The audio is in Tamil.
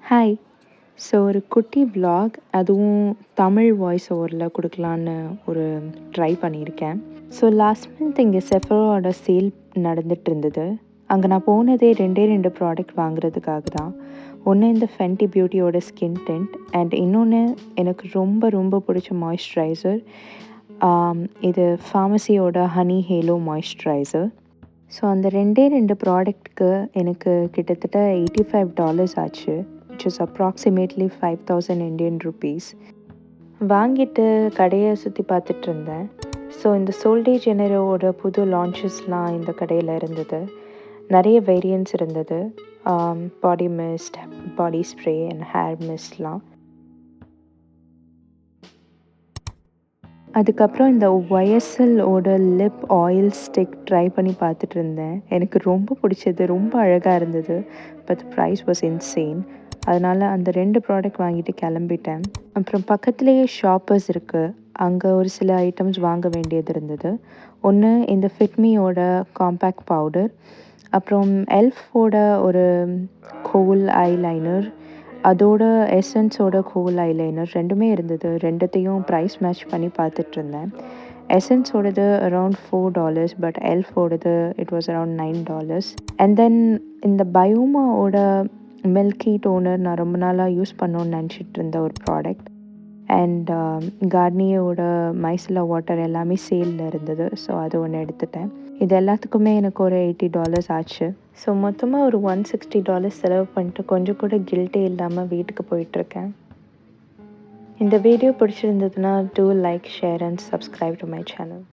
ஹாய். ஸோ ஒரு குட்டி விலாக் அதுவும் தமிழ் வாய்ஸ் ஓவரில் கொடுக்கலான்னு ஒரு ட்ரை பண்ணியிருக்கேன். ஸோ லாஸ்ட் மந்த் இங்கே செஃபரோட சேல் நடந்துட்டு இருந்தது. அங்கே நான் போனதே ரெண்டே ப்ராடக்ட் வாங்குறதுக்காக தான். ஒன்று இந்த ஃபென்டி பியூட்டியோட ஸ்கின் டென்ட் அண்ட் இன்னொன்று எனக்கு ரொம்ப ரொம்ப பிடிச்ச மாய்ஸ்சரைசர். இது ஃபார்மசியோட ஹனி ஹேலோ மாய்ஸ்சரைசர். ஸோ அந்த ரெண்டு ப்ராடக்ட்க்கு எனக்கு கிட்டத்தட்ட $85 ஆச்சு, which is approximately 5000 Indian rupees. வாங்கிட்டு கடையை சுற்றி பார்த்துட்டு இருந்தேன். ஸோ இந்த சோல்டே ஜெனரோட புது லான்ச்சஸ்லாம் இந்த கடையில் இருந்தது. நிறைய வேரியன்ட்ஸ் இருந்தது. Body mist, body spray and hair மிஸ்ட்லாம். அதுக்கப்புறம் இந்த ஒய்எஸ்எல்லோட லிப் ஆயில் ஸ்டிக் ட்ரை பண்ணி பார்த்துட்டு இருந்தேன். எனக்கு ரொம்ப பிடிச்சது, ரொம்ப அழகாக இருந்தது. But price was insane. அதனால் அந்த 2 ப்ராடக்ட் வாங்கிட்டு கிளம்பிட்டேன். அப்புறம் பக்கத்துலேயே ஷாப்பர்ஸ் இருக்குது. அங்கே ஒரு சில ஐட்டம்ஸ் வாங்க வேண்டியது இருந்தது. ஒன்று இந்த ஃபிட்மியோட காம்பேக்ட் பவுடர், அப்புறம் எல்ஃபோட ஒரு கோல் ஐலைனர், அதோட எசன்ஸோட கோல் ஐலைனர் ரெண்டுமே இருந்தது. ரெண்டுத்தையும் ப்ரைஸ் மேட்ச் பண்ணி பார்த்துட்ருந்தேன். எசன்ஸோடது அரவுண்ட் $4, பட் எல்ஃபோடது it was around $9. And then இந்த பயோமாவோட மில்கி டோனர் நான் ரொம்ப நாளாக யூஸ் பண்ணணுன்னு நினச்சிட்டு இருந்த ஒரு ப்ராடக்ட். அண்ட் கார்னியோட மைசிலா வாட்டர் எல்லாமே சேலில் இருந்தது. ஸோ அது ஒன்று எடுத்துட்டேன். இது எல்லாத்துக்குமே எனக்கு ஒரு $80 ஆச்சு. ஸோ மொத்தமாக ஒரு $160 செலவு பண்ணிட்டு கொஞ்சம் கூட கில்ட்டே இல்லாமல் வீட்டுக்கு போயிட்டுருக்கேன். இந்த வீடியோ பிடிச்சிருந்ததுன்னா do like, share and subscribe to my channel.